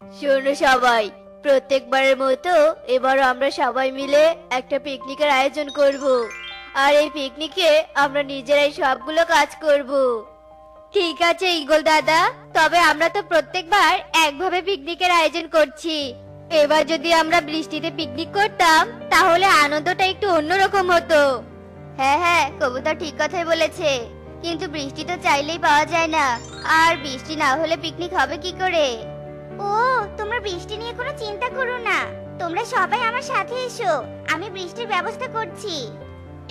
শোনো সবাই, প্রত্যেকবারের মতো এবারও আমরা সবাই মিলে একটা পিকনিকের আয়োজন করব। আর এই পিকনিকে আমরা নিজেরাই সবগুলো কাজ করব। ঠিক আছে ঈগল দাদা, তবে আমরা তো প্রত্যেকবার একভাবে পিকনিকের আয়োজন করছি। এবার যদি আমরা বৃষ্টিতে পিকনিক করতাম তাহলে আনন্দটা একটু অন্যরকম হতো। হ্যাঁ হ্যাঁ, কবুতর ঠিক কথাই বলেছে, কিন্তু বৃষ্টি তো চাইলেই পাওয়া যায় না। আর বৃষ্টি না হলে পিকনিক হবে কি করে? ও, তোমরা বৃষ্টি নিয়ে কোনো চিন্তা করো না। তোমরা সবাই আমার সাথে এসো, আমি বৃষ্টির ব্যবস্থা করছি।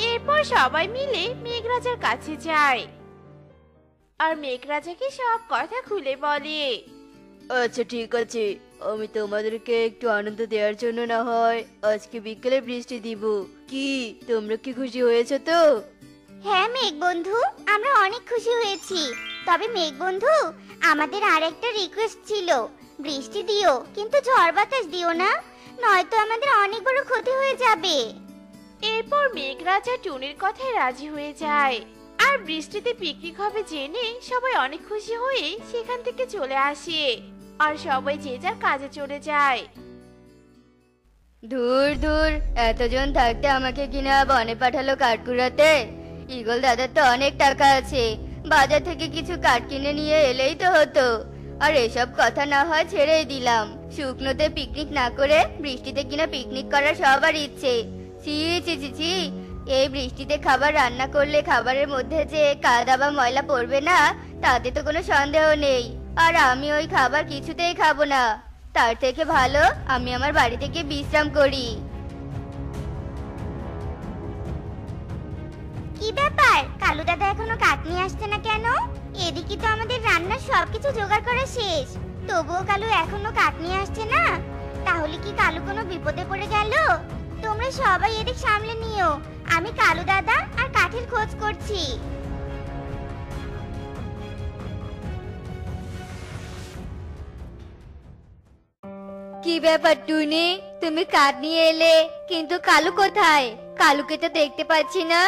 এরপর সবাই মিলে মেঘরাজার কাছে যায় আর মেঘরাজাকে সব কথা খুলে বলে। আচ্ছা ঠিক আছে, আমি তোমাদেরকে একটু আনন্দ দেওয়ার জন্য না হয় আজকে বিকেলে বৃষ্টি দিব। কি তোমরা কি খুশি হয়েছো তো? হ্যাঁ মেঘ বন্ধু, আমরা অনেক খুশি হয়েছি। তবে মেঘ বন্ধু, আমাদের আরেকটা রিকোয়েস্ট ছিল। বৃষ্টি দিও, কিন্তু ঝড় বাতাস দিও না, নয়তো আমাদের অনেক বড় ক্ষতি হয়ে যাবে। এরপর মেঘরাজা টুনির কথায় রাজি হয়ে যায় আর বৃষ্টিতে পিকনিক হবে জেনে সবাই অনেক খুশি হয়ে সেখান থেকে চলে আসে আর সবাই যে যার কাজে চলে যায়। দূর দূর, এতজন থাকতে আমাকে কিনা বনে পাঠালো কাঠ কুড়াতে। ঈগল দাদার তো অনেক টাকা আছে, বাজার থেকে কিছু কাঠ কিনে নিয়ে এলেই তো হতো। আর এসব কথা না হয় ছেড়েই দিলাম। শুকনোতে পিকনিক না করে বৃষ্টিতে কিনা পিকনিক করার সবার ইচ্ছে। ছি ছি ছি ছি, এই বৃষ্টিতে খাবার রান্না করলে খাবারের মধ্যে যে কাদা বা ময়লা পড়বে না তাতে তো কোনো সন্দেহ নেই। আর আমি ওই খাবার কিছুতেই খাবো না। তার থেকে ভালো আমি আমার বাড়ি থেকে বিশ্রাম করি। কি ব্যাপার, কালু দাদা এখনো কাঠ নিয়ে আসছে না কেন? এদিকে তো আমাদের রান্নার সবকিছু জোগাড় করা শেষ, তবুও কালু এখনো কাঠ নিয়ে আসছে না। তাহলে কি কালু কোনো বিপদে পড়ে গেল? তোমরা সবাই এদিক সামলে নিও, আমি কালু দাদা আর কাঠের খোঁজ করছি। কি ব্যাপার টুনি, তুমি কাঠ নিয়ে এলে কিন্তু কালু কোথায়? কালুকে তো দেখতে পাচ্ছি না।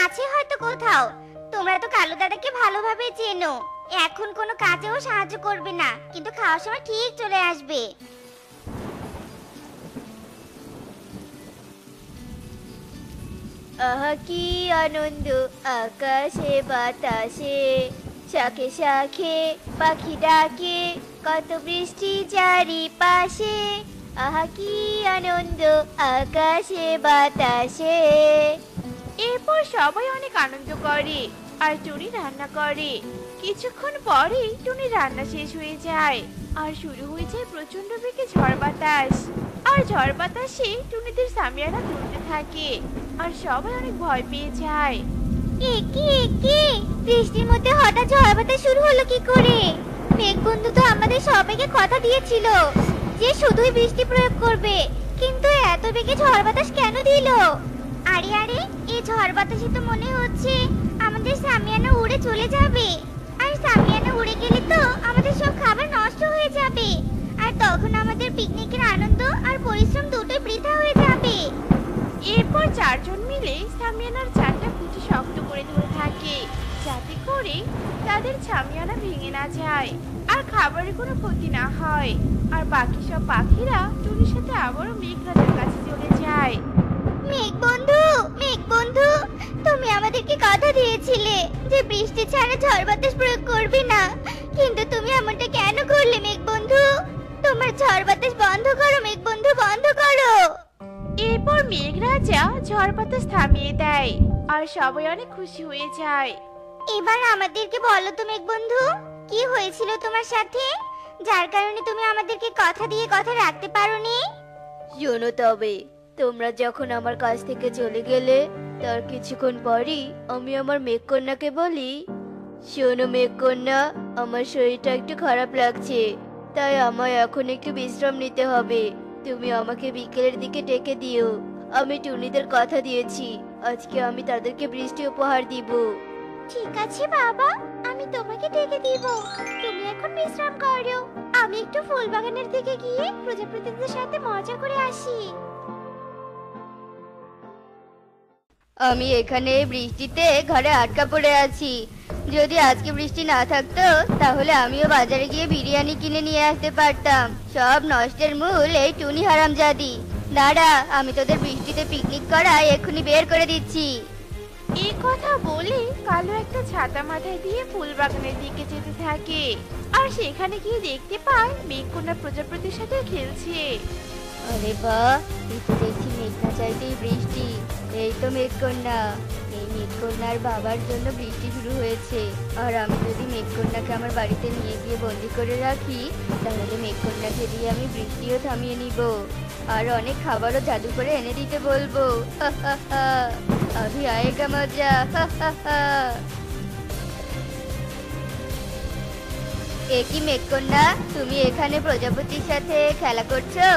আছে হয়তো কোথাও। তোমরা তো কালু দাদাকে ভালোভাবে চেনো, এখন কোনো কাজেও সাহায্য করবে না, কিন্তু খাওয়ার সময় ঠিক চলে আসবে। আহা কি আনন্দ, আকাশে বাতাসে শাখে শাখে পাখি ডাকে, কত বৃষ্টি চারিপাশে। আহা কি আনন্দ, আকাশে বাতাসে। এরপর সবাই অনেক আনন্দ করে আর টুনি রান্না করে। কিছুক্ষণ পরে টুনি রান্না শেষ হয়ে যায় আর শুরু হয়ে যায় প্রচন্ড বেগে ঝড় বাতাস। আর ঝড় বাতাসে টুনিদের সামিয়ানা দুলতে থাকে আর সবাই অনেক ভয় পেয়ে যায়। এ কি বৃষ্টির মধ্যে হঠাৎ ঝড় বাতাস শুরু হলো কি করে? মেঘ বন্ধু তো আমাদের সবাইকে কথা দিয়েছিল যে শুধুই বৃষ্টি প্রয়োগ করবে, কিন্তু এত বেগে ঝড় বাতাস কেন দিল? আরে আরে, এই ঝড় বাতাসে তো মনে হচ্ছে আমাদের সামিয়ানা উড়ে চলে যাবে। আর সামিয়ানা উড়ে গেলে তো আমাদের সব খাবার নষ্ট হয়ে যাবে, আর তখন আমাদের পিকনিকের আনন্দ আর পরিশ্রম দুটোই বৃথা হয়ে যাবে। এরপর চারজন মিলে সামিয়ানার চারটা খুঁটি শক্ত করে ধরে থাকে যাতে করে তাদের সামিয়ানা ভেঙে না যায় আর খাবারের কোনো ক্ষতি না হয়। আর বাকি সব পাখিরা টুনির সাথে আবারও মেঘরাজার কাছে চলে যায়। মেঘ বন্ধু, তুমি আমাদেরকে কথা দিয়েছিলে যে বৃষ্টি ছাড়া ঝড় বাতাস প্রয়োগ করবে না, কিন্তু তুমি এমনটা কেন করলে মেঘ বন্ধু? তোমার ঝড় বাতাস বন্ধ করো মেঘ বন্ধু, বন্ধ করো। এরপর মেঘরাজা ঝড় বাতাস থামিয়ে দেয় আর সবাই অনেক খুশি হয়ে যায়। এবার আমাদেরকে বলো তো মেঘ বন্ধু, কি হয়েছিল তোমার সাথে, যার কারণে তুমি আমাদেরকে কথা দিয়ে কথা রাখতে পারোনি? শোনো তবে, তোমরা যখন আমার কাছ থেকে চলে গেলে তার কিছুক্ষণ পরই আমি আমার মেঘকন্যাকে বলি, শোনো মেঘকন্যা, আমার শরীরটা একটু খারাপ লাগছে, তাই আমায় এখন একটু বিশ্রাম নিতে হবে। তুমি আমাকে বিকেলের দিকে ডেকে দিও। আমি টুনিদের কথা দিয়েছি আজকে আমি তাদেরকে বৃষ্টি উপহার দিব। ঠিক আছে বাবা, আমি তোমাকে ডেকে দিব। তুমি এখন বিশ্রাম করো, আমি একটু ফুল বাগানের দিকে গিয়ে প্রজাপতিদের সাথে মজা করে আসি। আমি এখানে বৃষ্টিতে ঘরে আটকা পড়ে আছি, যদি আজকে বৃষ্টি না থাকতো তাহলে আমিও বাজারে গিয়ে বিরিয়ানি কিনে নিয়ে আসতে পারতাম। সব নষ্টের মূল এই টুনি হারামজাদি। দাঁড়া, আমি তোদের বৃষ্টিতে পিকনিক করা এক্ষুনি বের করে দিচ্ছি। এই কথা বলে কালু একটা ছাতা মাথায় দিয়ে ফুল বাগানের দিকে যেতে থাকে। আর সেখানে গিয়ে দেখতে পায় মেঘকন্যা প্রজাপতির সাথে খেলছে। আরে বাহ, এই তো দেখছি মেঘনা চাইতেই বৃষ্টি। এই তো মেঘকন্যা। এই মেঘকন্যার বাবার জন্য বৃষ্টি শুরু হয়েছে। আর আমি যদি মেঘকন্যাকে আমার বাড়িতে নিয়ে গিয়ে বন্দি করে রাখি তাহলে মেঘকন্যাকে দিয়ে আমি বৃষ্টিও থামিয়ে নিব। আর অনেক খাবারও জাদু করে এনে দিতে বলবো। আমি আয়েগা মজা। এ কি মেঘকন্যা, তুমি এখানে প্রজাপতির সাথে খেলা করছো?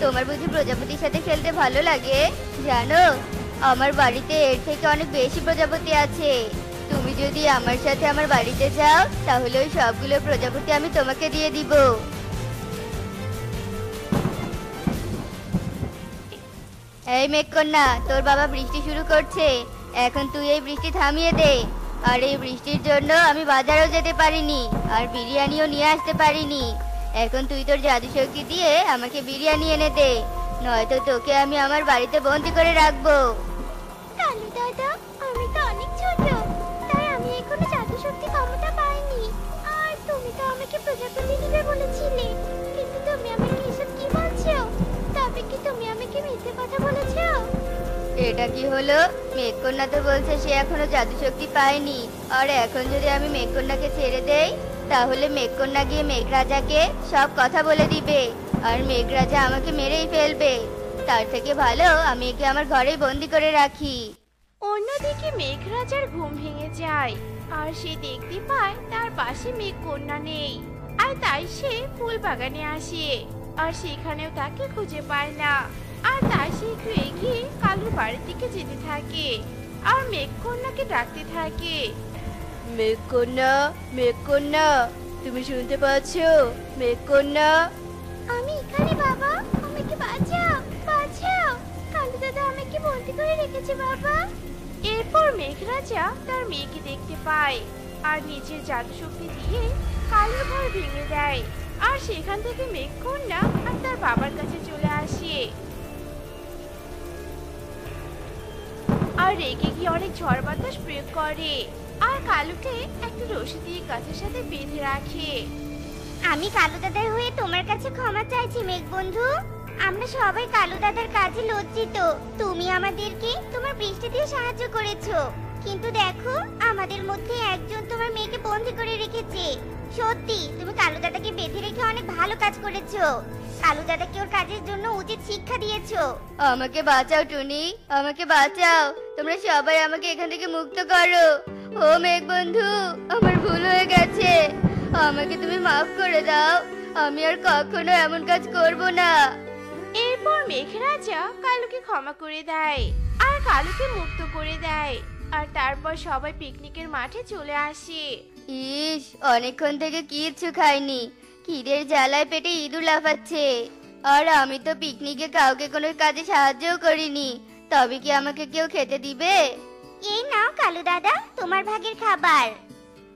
তোমার বুঝি প্রজাপতির সাথে খেলতে ভালো লাগে? জানো, আমার বাড়িতে এর থেকে অনেক বেশি প্রজাপতি আছে। তুমি যদি আমার সাথে আমার বাড়িতে যাও তাহলে ওই সবগুলো প্রজাপতি আমি তোমাকে দিয়ে দিব। এই মেঘকন্যা, তোর বাবা বৃষ্টি শুরু করছে। এখন তুই এই বৃষ্টি থামিয়ে দে। আর এই বৃষ্টির জন্য আমি বাজারেও যেতে পারিনি, আর বিরিয়ানিও নিয়ে আসতে পারিনি। এখন তুই তোর জাদু শক্তি দিয়ে আমাকে বিরিয়ানি এনে দে, নয়তো তোকে আমি আমার বাড়িতে বন্দি করে রাখবো। কালু দাদা, আমি তো অনেক ছোট, তাই আমি এখনো জাদু শক্তি ক্ষমতা পাইনি। আর তুমি তো আমাকে প্রজাপতি দিবে বলেছিলে, কিন্তু তুমি আমাকে এসব কি বলছো? তবে কি তুমি আমাকে মিথ্যে কথা বলেছো? এটা কি হলো? মেঘকন্যা তো বলছে সে এখনো জাদু শক্তি পায়নি। আর এখন যদি আমি মেঘকন্যাকে ছেড়ে দেই তাহলে মেঘকন্যা গিয়ে মেঘরাজাকে সব কথা বলে দিবে, আর মেঘরাজা আমাকে মেরেই ফেলবে। তার থেকে ভালো আমি একে আমার ঘরেই বন্দি করে রাখি। অন্যদিকে মেঘরাজার ঘুম ভেঙে যায়। আর সে দেখতে পায় তার পাশে মেঘকন্যা নেই। আর তাই সে ফুল বাগানে আসে। আর সেখানেও তাকে খুঁজে পায় না। আর তাই সে একটু এগিয়ে কালুর বাড়ির দিকে যেতে থাকে। আর মেঘকন্যাকে ডাকতে থাকে। মেঘকন্যা, মেঘকন্যা, তুমি শুনতে পাচ্ছো? মেঘকন্যা। আমি এখানে বাবা, আমাকে বাঁচাও, বাঁচাও। কালু দাদা আমাকে বন্দি করে রেখেছে বাবা। এরপর মেঘরাজা তার মেয়েকে দেখতে পায়। আর নিজের জাদু শক্তি দিয়ে কালুর ঘর ভেঙে দেয়। আর সেখান থেকে মেঘকন্যা আর তার বাবার কাছে চলে আসে। আর রেগে গিয়ে অনেক ঝড় বাতাস প্রয়োগ করে। আর কালুকে একটা রশি দিয়ে গাছের সাথে বেঁধে রাখে। আমি কালু দাদার হয়ে তোমার কাছে ক্ষমা চাইছি মেঘ বন্ধু। আমরা সবাই কালু দাদার কাজে লজ্জিত। তুমি আমাদেরকে তোমার বৃষ্টি দিয়ে সাহায্য করেছো, কিন্তু দেখো আমাদের মধ্যে একজন তোমার মেয়েকে বন্দি করে রেখেছে। সত্যি তুমি কালু দাদাকে বেঁধে রেখে অনেক ভালো কাজ করেছো। কালু দাদাকে ওর কাজের জন্য উচিত শিক্ষা দিয়েছো। আমাকে বাঁচাও টুনি, আমাকে বাঁচাও। তোমরা সবাই আমাকে এখান থেকে মুক্ত করো। ও মেঘ বন্ধু, আমার ভুল হয়ে গেছে। আমাকে তুমি মাফ করে দাও। আমি আর কখনো এমন কাজ করব না। এরপর মেঘরাজা কালুকে ক্ষমা করে দেয় আর কালুকে মুক্ত করে দেয়। আর তারপর সবাই পিকনিকের মাঠে চলে আসে। ইস, অনেকক্ষণ থেকে কিচ্ছু খাইনি। খিদের জ্বালায় পেটে ইঁদুর লাফাচ্ছে। আর আমি তো পিকনিকে কাউকে কোনো কাজে সাহায্যও করিনি। তবে কি আমাকে কেউ খেতে দিবে? এই নাও কালু দাদা, তোমার ভাগের খাবার।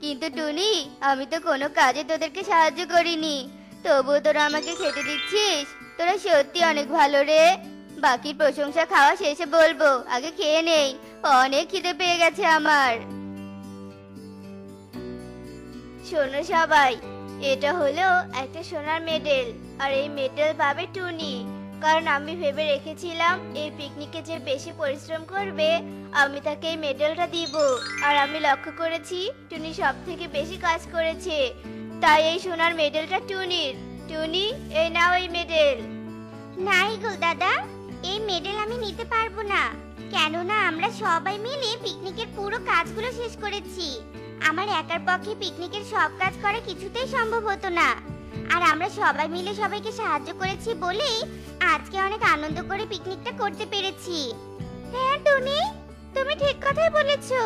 কিন্তু টুনি, আমি তো কোনো কাজে তোদেরকে সাহায্য করিনি, তবুও তোরা আমাকে খেতে দিচ্ছিস। তোরা সত্যি অনেক ভালো রে। বাকির প্রশংসা খাওয়া শেষে বলবো, আগে খেয়ে নেই। অনেক খিদে পেয়ে গেছে আমার। শোনো সবাই, এটা হলো একটা সোনার মেডেল। আর এই মেডেল পাবে টুনি, কারণ আমি ভেবে রেখেছিলাম এই পিকনিকে যে বেশি পরিশ্রম করবে আমি তাকে এই মেডেলটা দিব। আর আমি লক্ষ্য করেছি টুনি সব থেকে বেশি কাজ করেছে, তাই এই সোনার মেডেলটা টুনির। টুনি, এই নাও এই মেডেল। না ইগল দাদা, এই মেডেল আমি নিতে পারবো না, কেননা আমরা সবাই মিলে পিকনিকের পুরো কাজগুলো শেষ করেছি। আমার একার পক্ষে পিকনিকের সব কাজ করা কিছুতেই সম্ভব হতো না। আর আমরা সবাই মিলে সবাইকে সাহায্য করেছি বলেই আজকে অনেক আনন্দ করে পিকনিকটা করতে পেরেছি। হ্যাঁ টুনি, তুমি ঠিক কথাই বলেছো।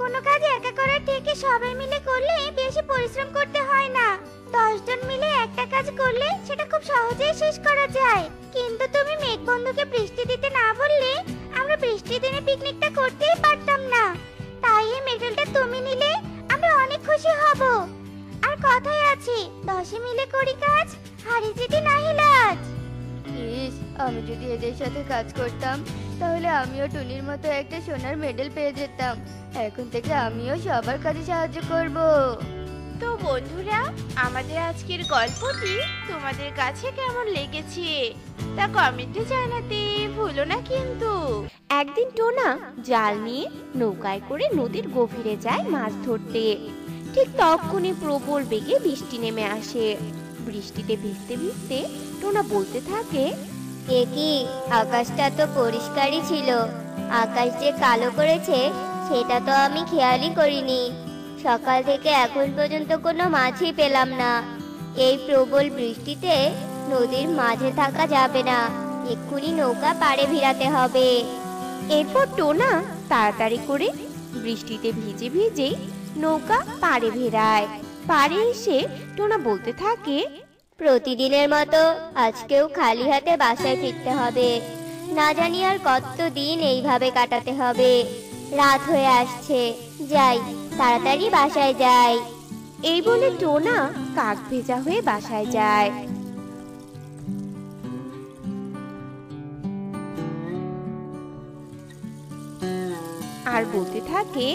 কোনো কাজ একা করার থেকে সবাই মিলে করলে বেশি পরিশ্রম করতে হয় না। 10 জন মিলে একটা কাজ করলে সেটা খুব সহজেই শেষ করা যায়। কিন্তু তুমি মেঘ বন্ধুকে বৃষ্টি দিতে না বললে আমরা বৃষ্টির দিনে পিকনিকটা করতেই পারতাম না। তাই এই মেডেলটা তুমি নিলে আমরা খুশি হব। আর কথাই আছে, 10 মিলে করি কাজ, হারি জিতে নাহি লাজ। ইস, আমি যদি এদের সাথে কাজ করতাম তাহলে আমিও টুনির মতো একটা সোনার মেডেল পেয়ে যেতাম। এখন থেকে আমিও সবার কাজে সাহায্য করব। তো বন্ধুরা, আমাদের আজকের গল্পটি তোমাদের কাছে কেমন লেগেছে তা কমেন্টে জানাতে ভুলো না কিন্তু। একদিন টোনা জাল নিয়ে নৌকায় করে নদীর গভীরে যায় মাছ ধরতে। ঠিক তখনই প্রবল বেগে বৃষ্টি নেমে আসে। বৃষ্টিতে ভিজতে ভিজতে টোনা বলতে থাকে, এ কি, আকাশটা তো পরিষ্কারই ছিল, আকাশ যে কালো করেছে সেটা তো আমি খেয়ালই করিনি। সকাল থেকে এখন পর্যন্ত কোনো মাছই পেলাম না। এই প্রবল বৃষ্টিতে নদীর মাঝে থাকা যাবে না, এক্ষুনি নৌকা পাড়ে ভিড়াতে হবে। এরপর টোনা তাড়াতাড়ি করে বৃষ্টিতে ভিজে ভিজে নৌকা পাড়ে ভেড়ায়। পাড়ে এসে টোনা বলতে থাকে, প্রতিদিনের মতো আজকেও খালি হাতে বাসায় ফিরতে হবে। না জানি আর কতদিন এইভাবে কাটাতে হবে। রাত হয়ে আসছে, যাই, তাড়াতাড়ি বাসায় যাই। এই বলে টোনা কাক ভেজা হয়ে বাসায় যায়। আর বলতে থাকে,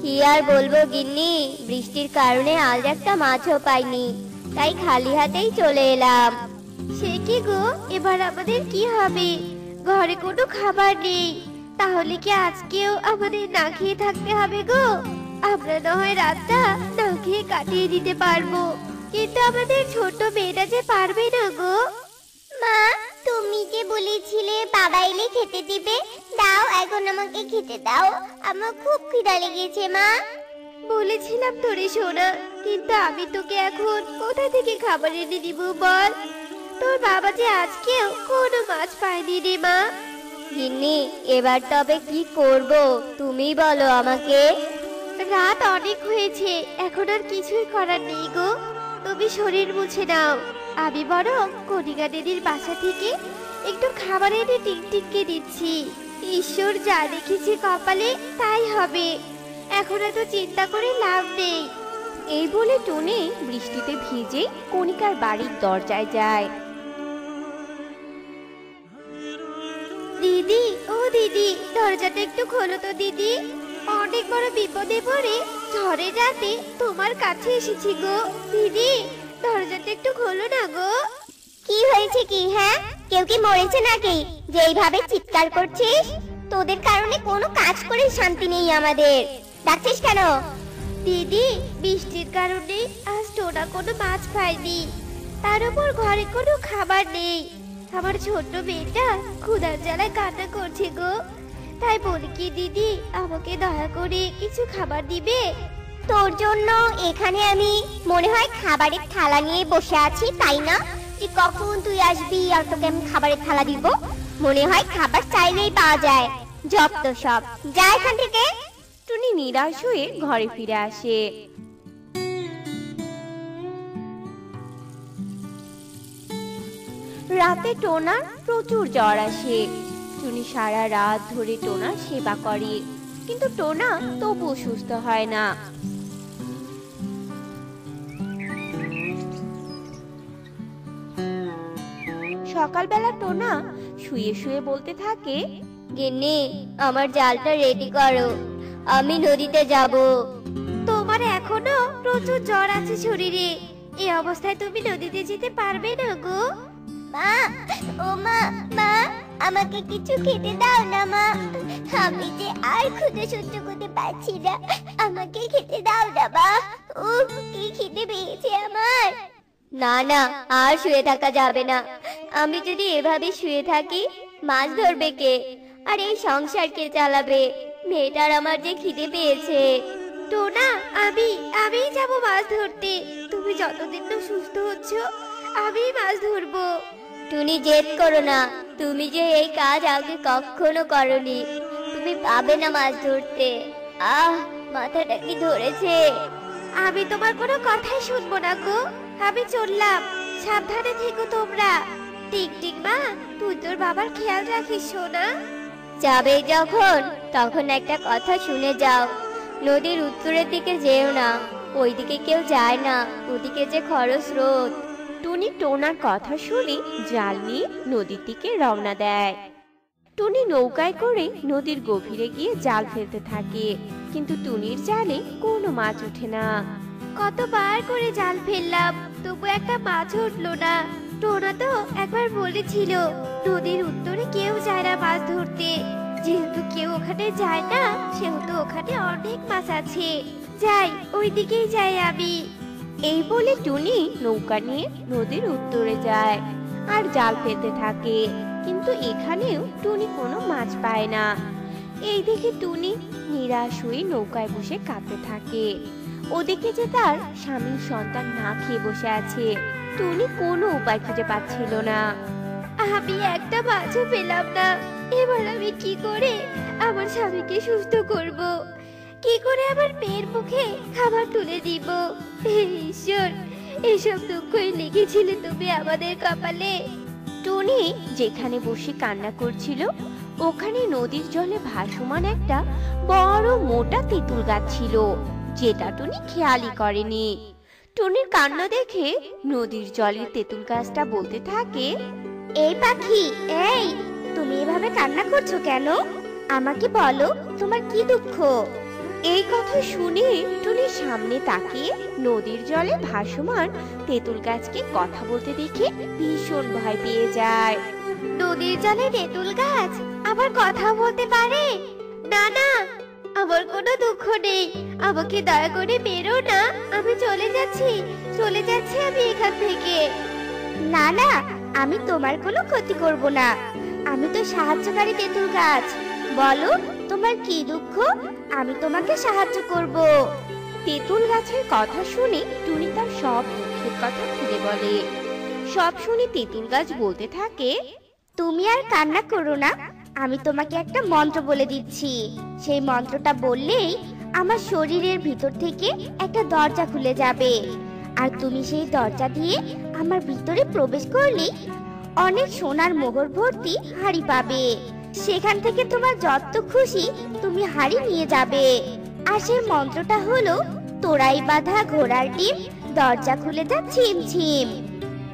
কি আর বলবো গিন্নি, বৃষ্টির কারণে আজ একটা মাছও পাইনি, তাই খালি হাতেই চলে এলাম। সে কি গো, এবার আমাদের কি হবে? ঘরে কোনো খাবার নেই, তাহলে কি আজকেও আমাদের না খেয়ে থাকতে হবে গো? আমরা না হয় রাতটা না খেয়ে কাটিয়ে দিতে পারবো, কিন্তু আমাদের ছোট মেয়েটা যে পারবে না গো। মা, তুমি যে বলেছিলে বাবা এলে খেতে দিবে, দাও এখন আমাকে খেতে দাও, আমার খুব খিদা লেগেছে মা। বলেছিলাম তোরে সোনা, কিন্তু আমি তোকে এখন কোথা থেকে খাবার এনে দিব বল? তোর বাবা যে আজকেও কোনো মাছ পায়নি রে মা। গিন্নি, এবার তবে কি করব তুমি বলো আমাকে। রাত অনেক হয়েছে, এখন আর কিছুই করার নেই গো। তুমি শরীর মুছে নাও, আমি বরং কণিকা দিদির বাসা থেকে একটু খাবার এনে টিকটিককে দিচ্ছি। ঈশ্বর যা রেখেছে কপালে তাই হবে, এখন এত চিন্তা করে লাভ নেই। এই বলে টুনি বৃষ্টিতে ভিজে কণিকার বাড়ির দরজায় যায়। দিদি, ও দিদি, দরজাটা একটু খোলো তো দিদি। অনেক বড় বিপদে পড়ে ঝড়ে রাতে তোমার কাছে এসেছি গো। দিদি, দরজাটা একটু খোলো না গো। কি হয়েছে কি? হ্যাঁ, কেউ কি মরেছে নাকি যে এইভাবে চিৎকার করছিস? তোদের কারণে কোনো কাজ করে শান্তি নেই আমাদের, ডাকছিস কেন? দিদি, বৃষ্টির কারণে আজ টোনা কোনো মাছ পায়নি, তার উপর ঘরে কোনো খাবার নেই। আমার ছোট মেয়েটা ক্ষুধার জ্বালায় কান্না করছে গো, তাই বলি কি দিদি আমাকে দয়া করে কিছু খাবার দিবে? তোর জন্য এখানে আমি মনে হয় খাবারের থালা নিয়ে বসে আছি, তাই না? যে কখন তুই আসবি আর তোকে আমি খাবারের থালা দিব। মনে হয় খাবার চাইলেই পাওয়া যায়, যত সব। যা এখান থেকে। টুনি নিরাশ হয়ে ঘরে ফিরে আসে। রাতে টোনার প্রচুর জ্বর আসে। টুনি সারা রাত ধরে টোনার সেবা করে, কিন্তু টোনা তবুও সুস্থ হয় না। সকালবেলা টোনা শুয়ে শুয়ে বলতে থাকে, গিন্নি, আমার জালটা রেডি করো, আমি নদীতে যাব। তোমার এখনো প্রচুর জ্বর আছে শরীরে, এই অবস্থায় তুমি নদীতে যেতে পারবে না গো। মা, ও মা, মা, আমাকে কিছু খেতে দাও না মা। আমি যে আর ক্ষুধা সহ্য করতে পারছি না, আমাকে খেতে দাও না মা। কি খিদে পেয়েছে আমার। না না, আর শুয়ে থাকা যাবে না। আমি যদি এভাবে শুয়ে থাকি, মাছ ধরবে কে? আর এই সংসার কে চালাবে? মেয়েটার আমার যে খিদে পেয়েছে। টোনা, আমি যাব মাছ ধরতে। তুমি যতদিন না সুস্থ হচ্ছ আমি মাছ ধরবো। টুনি, জেদ করো না, তুমি যে এই কাজ আগে কখনো করনি, তুমি পাবে না মাছ ধরতে। মাথাটা কি ধরেছে? আমি তোমার কোনো কথাই শুনবো না গো, আমি চললাম। সাবধানে থেকো তোমরা। টিকটিক মা, তুই তোর বাবার খেয়াল রাখিস সোনা। যাবে যখন, তখন একটা কথা শুনে যাও, নদীর উত্তরের দিকে যেও না, ওইদিকে কেউ যায় না, ওদিকে যে খরস্রোত। টুনি টোনার কথা শুনে জাল নিয়ে নদীর দিকে রওনা দেয়। টুনি নৌকায় করে নদীর গভীরে গিয়ে জাল ফেলতে থাকে, কিন্তু টুনির জালে কোনো মাছ ওঠে না। কতবার করে জাল ফেললাম, তবু একটা মাছ উঠলো না। টোনা তো একবার বলেছিল নদীর উত্তরে কেউ যায় না মাছ ধরতে। যেহেতু কেউ ওখানে যায় না, সেহেতু ওখানে অনেক মাছ আছে। যাই, ওইদিকেই যাই আমি। এই বলে টুনি নৌকা নিয়ে নদীর উত্তরে যায় আর জাল ফেলতে থাকে, কিন্তু এখানেও টুনি কোনো মাছ পায় না। এই দেখে টুনি নিরাশ হয়ে নৌকায় বসে কাঁদতে থাকে। ওদিকে যে তার স্বামীর সন্তান না খেয়ে বসে আছে, টুনি কোনো উপায় খুঁজে পাচ্ছিল না। আমি একটা মাছও পেলাম না। এবার আমি কি করে আমার স্বামীকে সুস্থ করব? কি করে আমার মেয়ের মুখে খাবার তুলে দিব? হে ঈশ্বর, এসব দুঃখই লিখেছিলে তুমি আমাদের কপালে। টুনি যেখানে বসে কান্না করছিল, ওখানে নদীর জলে ভাসমান একটা বড় মোটা তেঁতুল গাছ ছিল, যেটা টুনি খেয়ালই করেনি। টুনির কান্না দেখে নদীর জলের তেঁতুল গাছটা বলতে থাকে, এই পাখি, এই তুমি এভাবে কান্না করছো কেন? আমাকে বলো, তোমার কি দুঃখ? এই কথা শুনে টুনির সামনে তাকিয়ে নদীর জলে ভাসমান তেঁতুল গাছকে কথা বলতে দেখে ভীষণ ভয় পেয়ে যায়। নদীর জলে তেঁতুল গাছ আবার কথা বলতে পারে? না না, আমার কোনো দুঃখ নেই। আমাকে দয়া করে মেরো না, আমি চলে যাচ্ছি আমি এখান থেকে। না না, আমি তোমার কোনো ক্ষতি করব না। আমি তো সাহায্যকারী তেঁতুল গাছ। বলো, তোমার কি দুঃখ? আমি তোমাকে সাহায্য করব। তেঁতুল গাছের কথা শুনে টুনি তার সব দুঃখের কথা খুলে বলে। সব শুনে তেঁতুল গাছ বলতে থাকে, তুমি আর কান্না করো না। আমি তোমাকে একটা মন্ত্র বলে দিচ্ছি। সেই মন্ত্রটা বললেই আমার শরীরের ভিতর থেকে একটা দরজা খুলে যাবে, আর তুমি সেই দরজা দিয়ে আমার ভিতরে প্রবেশ করলেই অনেক সোনার মোহর ভর্তি হাড়ি পাবে। সেখান থেকে তোমার যত খুশি তুমি হাড়ি নিয়ে যাবে। আর সেই মন্ত্রটা হলো, তোড়াই বাঁধা ঘোড়ার ডিম, দরজা খুলে যা ছিম ছিম।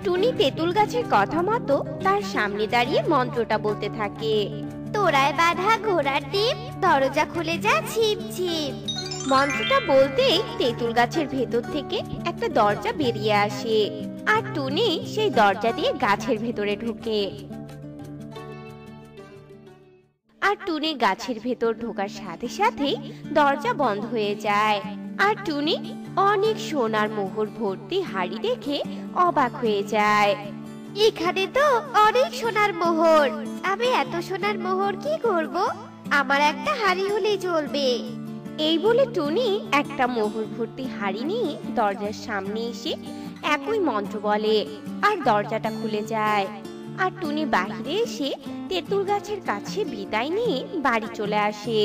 টুনি তেঁতুল গাছের কথা মতো তার সামনে দাঁড়িয়ে মন্ত্রটা বলতে থাকে। তোড়ায় বাঁধা ঘোড়ার ডিম, দরজা খুলে যা ছিম ছিম। মন্ত্রটা বলতেই তেঁতুল গাছের ভেতর থেকে একটা দরজা বেরিয়ে আসে, আর টুনি সেই দরজা দিয়ে গাছের ভেতরে ঢোকে। আর টুনি গাছের ভেতর ঢোকার সাথে সাথে দরজা বন্ধ হয়ে যায়। আর টুনি অনেক সোনার মোহর ভর্তি হাড়ি দেখে অবাক হয়ে যায়। এখানে তো অনেক সোনার মোহর। আমি এত সোনার মোহর কি করব? আমার একটা হাড়ি হলেই চলবে। এই বলে টুনি একটা মোহর ভর্তি হাড়ি নিয়ে দরজার সামনে এসে একই মন্ত্র বলে, আর দরজাটা খুলে যায়। আর টুনি বাহিরে এসে তেঁতুল গাছের কাছে বিদায় নিয়ে বাড়ি চলে আসে।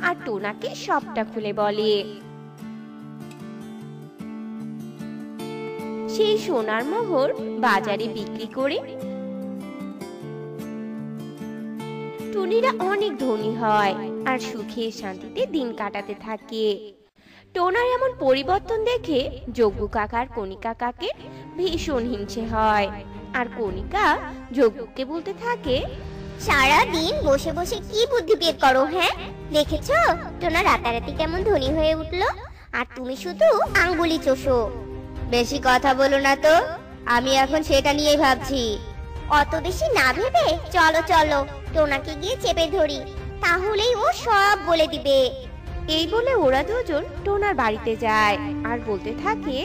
আর টোনাকে সবটা খুলে বলে। সেই সোনার মোহর বাজারে বিক্রি করে টুনিরা অনেক ধনী হয় আর সুখে শান্তিতে দিন কাটাতে থাকে। টোনার এমন পরিবর্তন দেখে যজ্ঞ কাকার কণিকা কাকে ভীষণ হিংসে হয়। আর কণিকা যজ্ঞকে বলতে থাকে, সারা দিন বসে বসে কি বুদ্ধি বের করো? হ্যাঁ, দেখেছো টোনা রাতারাতি কেমন ধনী হয়ে উঠলো, আর তুমি শুধু আঙ্গুলি চোষো। বেশি কথা বলো না তো, আমি এখন সেটা নিয়েই ভাবছি। অত বেশি না ভেবে চলো চলো, টোনাকে গিয়ে চেপে ধরি, তাহলেই ও সব বলে দিবে। এই বলে ওরা দুজন টোনার বাড়িতে যায় আর বলতে থাকে,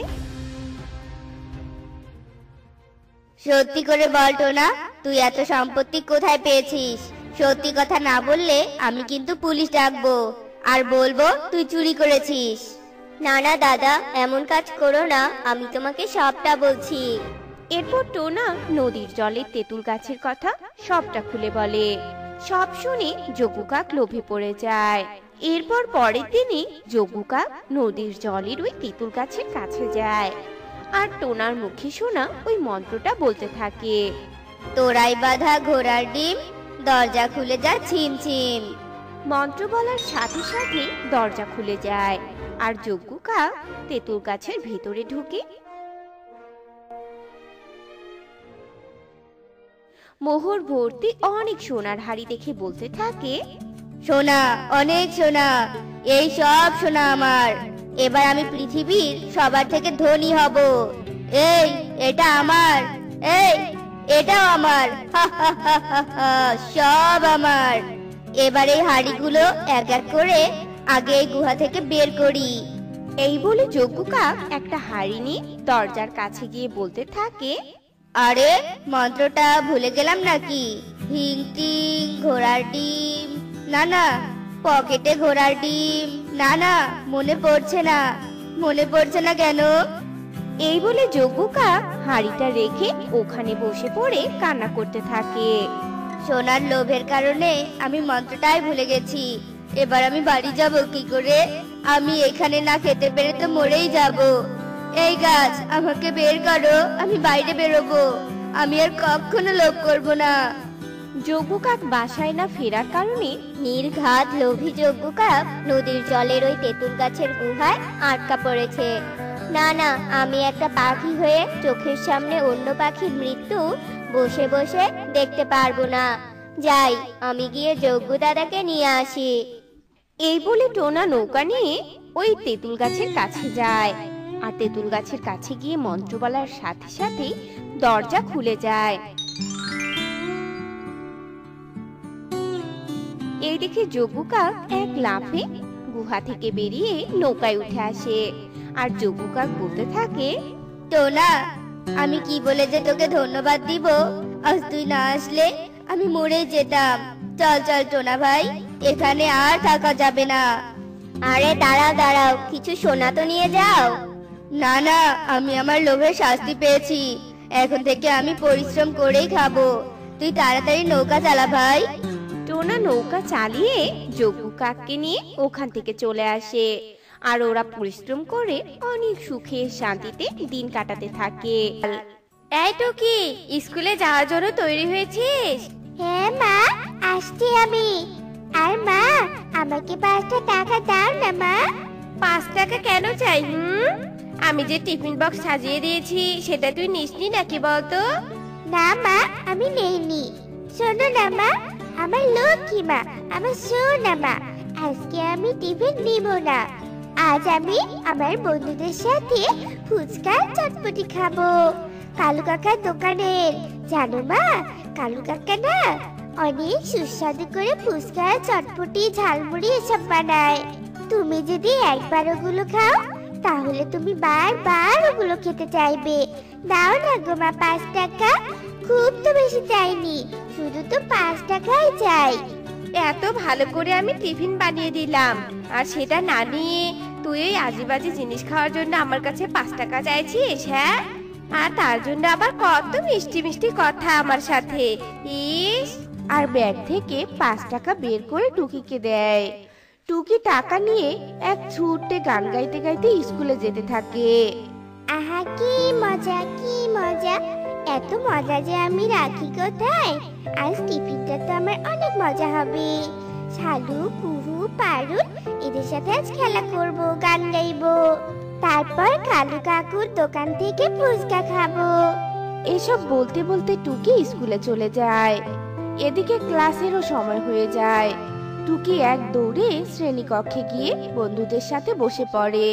সত্যি করে বল টোনা, তুই এত সম্পত্তি কোথায় পেয়েছিস? সত্যি কথা না বললে আমি কিন্তু পুলিশ ডাকবো, আর বলবো তুই চুরি করেছিস। না না দাদা, এমন কাজ করো না, আমি তোমাকে সবটা বলছি। এরপর টোনা নদীর জলে তেঁতুল গাছের কথা সবটা খুলে বলে। সব শুনে যজ্ঞ কাক লোভে পড়ে যায়। এরপর পরের দিনই যজ্ঞ কাক নদীর জলের ওই তেঁতুল গাছের কাছে যায় আর টোনার মুখে শোনা ওই মন্ত্রটা বলতে থাকে, তোড়াই বাঁধা ঘোড়ার ডিম, দরজা খুলে যা ছিম ছিম। মন্ত্র বলার সাথে সাথে দরজা খুলে যায় আর যজ্ঞ কাক তেঁতুল গাছের ভিতরে ঢুকে মোহর ভর্তি অনেক সোনার হাড়ি দেখে বলতে থাকে, সোনা, অনেক সোনা, এই সব সোনা আমার। এবার আমি পৃথিবীর সবার থেকে ধনী হব। এই, এটা আমার। এই, এটাও আমার। হা হা হা হা হা, সব আমার। এবার এই হাড়িগুলো এক এক করে আগে এই গুহা থেকে বের করি। এই বলে যজ্ঞ কাক একটা হাড়ি নিয়ে দরজার কাছে গিয়ে বলতে থাকে, আরে, মন্ত্রটা ভুলে গেলাম নাকি? হিং টিং ঘোড়ার ডিম। না না, পকেটে ঘোড়ার ডিম। না না, মনে পড়ছে না। মনে পড়ছে না কেন? এই বলে যজ্ঞ কাক হাড়িটা রেখে ওখানে বসে পড়ে কান্না করতে থাকে। সোনার লোভের কারণে আমি মন্ত্রটাই ভুলে গেছি। এবার আমি বাড়ি যাব কি করে? আমি এখানে না খেতে পেরে তো মরেই যাব। এই গাছ, আমাকে বের করো, আমি বাইরে বেরোবো। আমি আর কখনো লোভ করব না। যজ্ঞ কাক বাসায় না ফেরার কারণে নির্ঘাত লোভী যজ্ঞ কাক নদীর জলের ওই তেঁতুল গাছের গুহায় আটকা পড়েছে। না না, আমি একটা পাখি হয়ে চোখের সামনে অন্য পাখির মৃত্যু বসে বসে দেখতে পারবো না। যাই, আমি গিয়ে যজ্ঞ দাদাকে নিয়ে আসি। এই বলে টোনা নৌকা নিয়ে ওই তেঁতুল গাছের কাছে যায় আর তেঁতুল গাছের কাছে গিয়ে মন্ত্র বলার সাথে সাথে দরজা খুলে যায়। এই দেখে যজ্ঞ কাক এক লাফে গুহা থেকে বেরিয়ে নৌকায় উঠে আসে আর যজ্ঞ কাক বলতে থাকে, টোনা, আমি কি বলে যে তোকে ধন্যবাদ দিব? আজ তুই না আসলে আমি মরে যেতাম। চল চল টোনা ভাই, এখানে আর থাকা যাবে না। আরে দাঁড়াও দাঁড়াও, কিছু সোনা তো নিয়ে যাও। না না, আমি আমার লোভের শাস্তি পেয়েছি। এখন থেকে আমি পরিশ্রম করেই খাবো। তুই তাড়াতাড়ি নৌকা চালা ভাই। টোনা নৌকা চালিয়ে যজ্ঞ কাককে নিয়ে ওখান থেকে চলে আসে আর ওরা পরিশ্রম করে অনেক সুখে শান্তিতে দিন কাটাতে থাকে। এই টুকি, স্কুলে যাওয়ার জন্য তৈরি হয়েছিস? হ্যাঁ মা, আসছি আমি। আর মা, আমাকে 5টা টাকা দাও না মা। 5 টাকা কেন চাই? আমি যে টিফিন বক্স সাজিয়ে দিয়েছি সেটা তুই নিসনি নাকি বলতো? না মা, আমি নেইনি। শোনো না মা, আমার লক্ষ্মী মা, আমার সোনা মা, আজকে আমি টিফিন নিব না। আজ আমি আমার বন্ধুদের সাথে ফুচকা চটপটি খাবো কালু কাকার দোকানের। জানো মা, কালু কাকা না অনেক সুস্বাদু করে ফুচকা চটপটি ঝালমুড়ি এসব বানায়। তুমি যদি একবার ওগুলো খাও তাহলে তুমি বারবার ওগুলো খেতে চাইবে। দাও না গো মা 5 টাকা, খুব তো বেশি চাইনি, শুধু তো 5 টাকাই চাই। এত ভালো করে আমি টিফিন বানিয়ে দিলাম আর সেটা না নিয়ে তুই এই আজেবাজে জিনিস খাওয়ার জন্য আমার কাছে 5 টাকা চাইছিস? হ্যাঁ, আর তার জন্য আবার কত মিষ্টি মিষ্টি কথা আমার সাথে। ইস! আর ব্যাগ থেকে 5 টাকা বের করে টুকিকে দেয়। টুকি টাকা নিয়ে এক ছুটে গান গাইতে গাইতে স্কুলে যেতে থাকে। আহা কি মজা, কি মজা! এত মজা যে আমি রাখি কোথায়? আজ টিফিনটা তো আমার অনেক মজা হবে। শালু, কুহু, পারুল এদের সাথে আজ খেলা করব, গান গাইবো। তারপর কালু কাকুর দোকান থেকে ফুচকা খাবো। এসব বলতে বলতে টুকি স্কুলে চলে যায়। এদিকে ক্লাসেরও সময় হয়ে যায়। টুকি এক দৌড়ে শ্রেণীকক্ষে গিয়ে বন্ধুদের সাথে বসে পড়ে।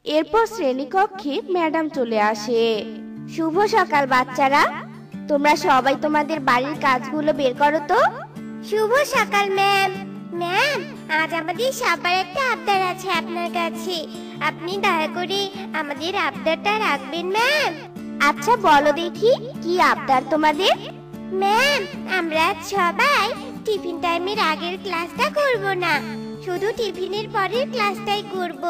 এরপর শ্রেণীকক্ষে ম্যাডাম চলে আসে। শুভ সকাল বাচ্চারা, তোমরা সবাই তোমাদের বাড়ির কাজগুলো বের করো তো। শুভ সকাল ম্যাম। ম্যাম, আজ আমাদের সবার একটা আবদার আছে আপনার কাছে। আপনি দয়া করে আমাদের আবদারটা রাখবেন ম্যাম। আচ্ছা বলো দেখি, কি আবদার তোমাদের? ম্যাম, আমরা সবাই টিফিন টাইমের আগের ক্লাসটা করব না, শুধু টিফিনের পরের ক্লাসটাই করব।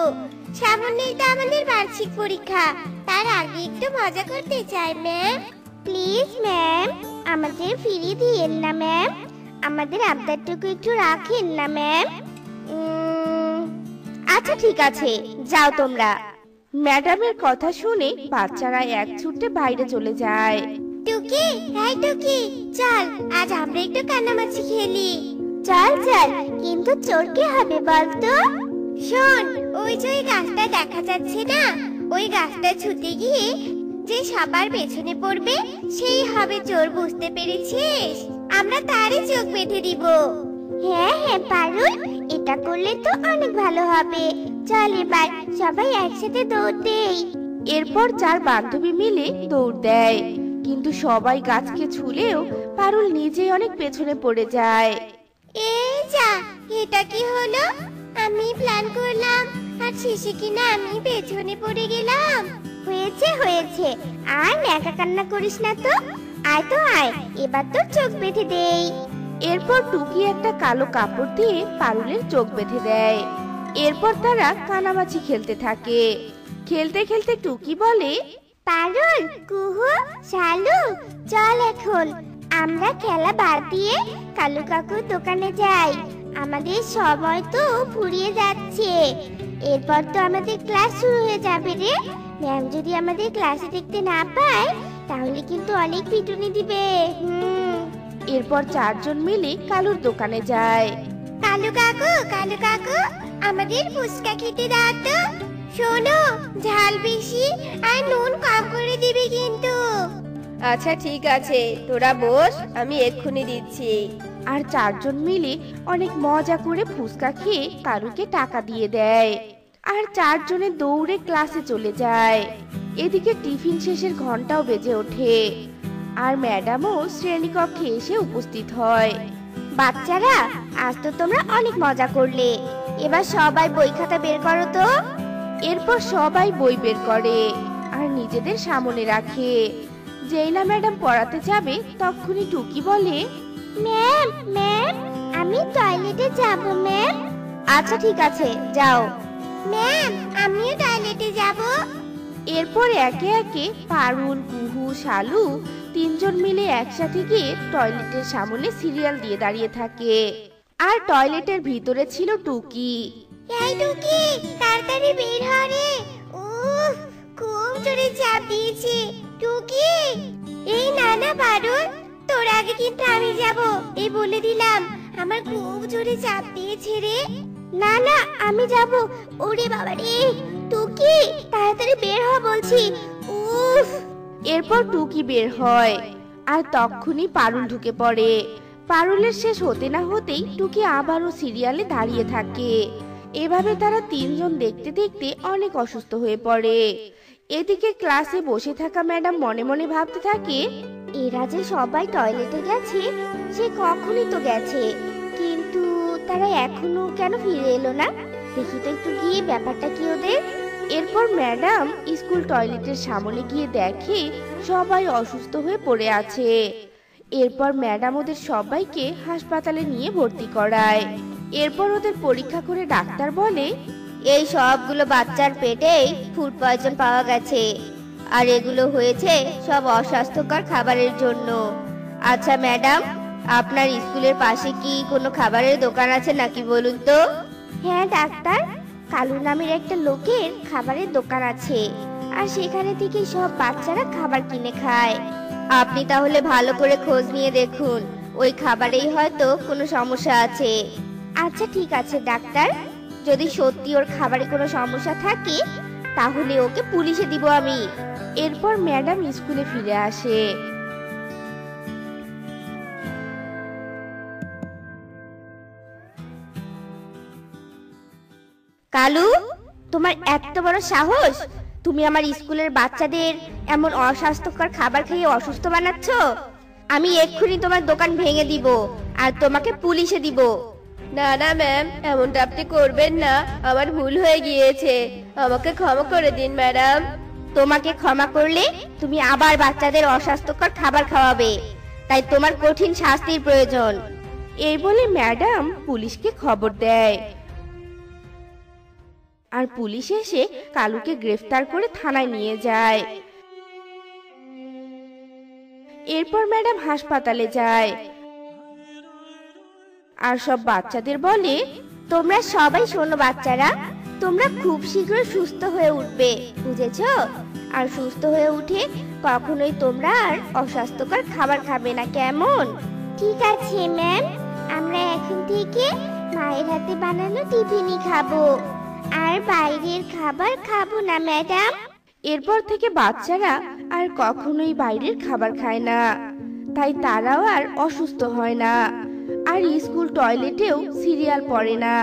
সামনেই তো আমাদের বার্ষিক পরীক্ষা, তার আগে একটু মজা করতে চাই ম্যাম। প্লিজ ম্যাম, আমাদের ফিরিয়ে দিয়েন না ম্যাম, আমাদের আবদারটুকু একটু রাখেন না ম্যাম। আচ্ছা ঠিক আছে, যাও তোমরা। ম্যাডামের কথা শুনে বাচ্চারা এক ছুটে বাইরে চলে যায়। টুকি, হাই টুকি, চল আজ আমরা একটু কানামাছি খেলি। চল চল, কিন্তু চোর কে হবে বলতো? শোন, ওই যে ওই গাছটা দেখা যাচ্ছে না, ওই গাছটা ছুটে গিয়ে যে সবার পেছনে পড়বে সেই হবে চোর, বুঝতে পেরেছিস? আমরা তারই চোখ বেঁধে দিব। হ্যাঁ হ্যাঁ পারুল, এটা করলে তো অনেক ভালো হবে। চল এবার সবাই একসাথে দৌড় দেই। এরপর 4 বান্ধবী মিলে দৌড় দেয়, কিন্তু সবাই গাছকে ছুলেও পারুল নিজেই অনেক পেছনে পড়ে যায়। এই যা, এটা কি হলো? আমি প্ল্যান করলাম আর শেষে কিনা আমি পেছনে পড়ে গেলাম। হয়েছে হয়েছে, আর ন্যাকা কান্না করিস না তো। আয় তো আয়, এবার তোর চোখ বেঁধে দেই। এরপর টুকি একটা কালো কাপড় দিয়ে পারুলের চোখ বেঁধে দেয়। এরপর তারা কানামাছি খেলতে থাকে। খেলতে খেলতে টুকি বলে, পারুল, কুহু, শালু, চল এখন আমরা খেলা বাদ দিয়ে কালু কাকুর দোকানে যাই। আমাদের সময় তো ফুরিয়ে যাচ্ছে, এরপর তো আমাদের ক্লাস শুরু হয়ে যাবে রে। ম্যাম যদি আমাদের ক্লাসে দেখতে না পায় তাহলে কিন্তু অনেক পিটুনি দিবে। এরপর 4 জন মিলে কালুর দোকানে যায়। কালু কাকু, আমাদের ফুচকা খেতে দাও তো। শোনো, ঝাল বেশি আর নুন কম করে দিবে কিন্তু। আচ্ছা ঠিক আছে, তোরা বস, আমি এক্ষুনি দিচ্ছি। আর 4 জন মিলে অনেক মজা করে ফুচকা খেয়ে কালুকে টাকা দিয়ে দেয়। আর 4 জনে দৌড়ে ক্লাসে চলে যায়। এদিকে টিফিন শেষের ঘন্টাও বেজে ওঠে, আর ম্যাডামও শ্রেণীকক্ষে এসে উপস্থিত হয়। বাচ্চারা, আজ তো তোমরা অনেক মজা করলে, এবার সবাই বই খাতা বের করো তো। এরপর সবাই বই বের করে আর নিজেদের সামনে রাখে। যেই না ম্যাডাম পড়াতে যাবে তখনই টুকি বলে, ম্যাম, আমি টয়লেটে যাব ম্যাম। আচ্ছা ঠিক আছে, যাও। ম্যাম, আমিও টয়লেটে যাব। এরপর একে একে পারুল, কুহু, শালু 3 জন মিলে একসাথে গিয়ে টয়লেটের সামনে সিরিয়াল দিয়ে দাঁড়িয়ে থাকে। আর টয়লেটের ভিতরে ছিল টুকি। এই টুকি, তাড়াতাড়ি বের হ রে। উফ, খুব জোরে চাপ দিয়েছে। টুকি, এই না পারুল, তোর আগে কিন্তু আমি যাব, এই বলে দিলাম। আমার খুব জোরে চাপ দিয়েছে রে। না আমি যাব। ওরে বাবা রে, টুকি তাড়াতাড়ি বের হ বলছি। উফ। এরপর টুকি বের হয়, আর তখনই পারুল ঢুকে পড়ে। পারুলের শেষ হতে না হতেই টুকি আবারও সিরিয়ালে দাঁড়িয়ে থাকে। এভাবে তারা 3 জন দেখতে দেখতে অনেক অসুস্থ হয়ে পড়ে। এদিকে ক্লাসে বসে থাকা ম্যাডাম মনে মনে ভাবতে থাকে, এরা যে সবাই টয়লেটে গেছে, সে কখনই তো গেছে, কিন্তু তারা এখনো কেন ফিরে এলো না? দেখি তো একটু গিয়ে ব্যাপারটা কি ওদের। এরপর ম্যাডাম স্কুল টয়লেটের সামনে গিয়ে দেখে সবাই অসুস্থ হয়ে পড়ে আছে। এরপর ম্যাডাম ওদের সবাইকে হাসপাতালে নিয়ে ভর্তি করায়। এরপর ওদের পরীক্ষা করে ডাক্তার বলে, এই সবগুলো বাচ্চার পেটেই ফুড পয়জন পাওয়া গেছে, আর এগুলো হয়েছে সব অস্বাস্থ্যকর খাবারের জন্য। আচ্ছা ম্যাডাম, আপনার স্কুলের পাশে কি কোনো খাবারের দোকান আছে নাকি বলুন তো? হ্যাঁ ডাক্তার, কালু নামের একটা লোকের খাবারের দোকান আছে, আর সেখানে থেকে সব বাচ্চারা খাবার কিনে খায়। আপনি তাহলে ভালো করে খোঁজ নিয়ে দেখুন, ওই খাবারেই হয়তো কোনো সমস্যা আছে। আচ্ছা ঠিক আছে ডাক্তার, যদি সত্যি ওর খাবারে কোনো সমস্যা থাকে তাহলে ওকে পুলিশে দিব আমি। এরপর ম্যাডাম স্কুলে ফিরে আসে। কালু, তোমার এত বড় সাহস, তুমি আমার স্কুলের বাচ্চাদের এমন অস্বাস্থ্যকর খাবার খেয়ে অসুস্থ বানাচ্ছ? আমি এক্ষুনি তোমার দোকান ভেঙে দিব আর তোমাকে পুলিশে দিব। না না ম্যাম, এমনটা আপনি করবেন না, আমার ভুল হয়ে গিয়েছে, আমাকে ক্ষমা করে দিন ম্যাডাম। তোমাকে ক্ষমা করলে তুমি আবার বাচ্চাদের অস্বাস্থ্যকর খাবার খাওয়াবে, তাই তোমার কঠিন শাস্তির প্রয়োজন। এই বলে ম্যাডাম পুলিশকে খবর দেয়, আর পুলিশ এসে কালুকে গ্রেফতার করে থানায় নিয়ে যায়। এরপর ম্যাডাম হাসপাতালে যায় আর সব বাচ্চাদের বলে, তোমরা সবাই শোনো বাচ্চারা, তোমরা খুব শীঘ্রই সুস্থ হয়ে উঠবে, বুঝেছো? আর সুস্থ হয়ে উঠে কখনোই তোমরা আর অস্বাস্থ্যকর খাবার খাবে না, কেমন? ঠিক আছে ম্যাম, আমরা এখন থেকে মায়ের হাতে বানানো টিফিনই খাবো, আর বাইরের খাবার খাবো না ম্যাডাম। এরপর থেকে বাচ্চারা আর কখনোই বাইরের খাবার খায় না, তাই তারাও আর অসুস্থ হয় না, আর স্কুল টয়লেটেও সিরিয়াল পড়ে না।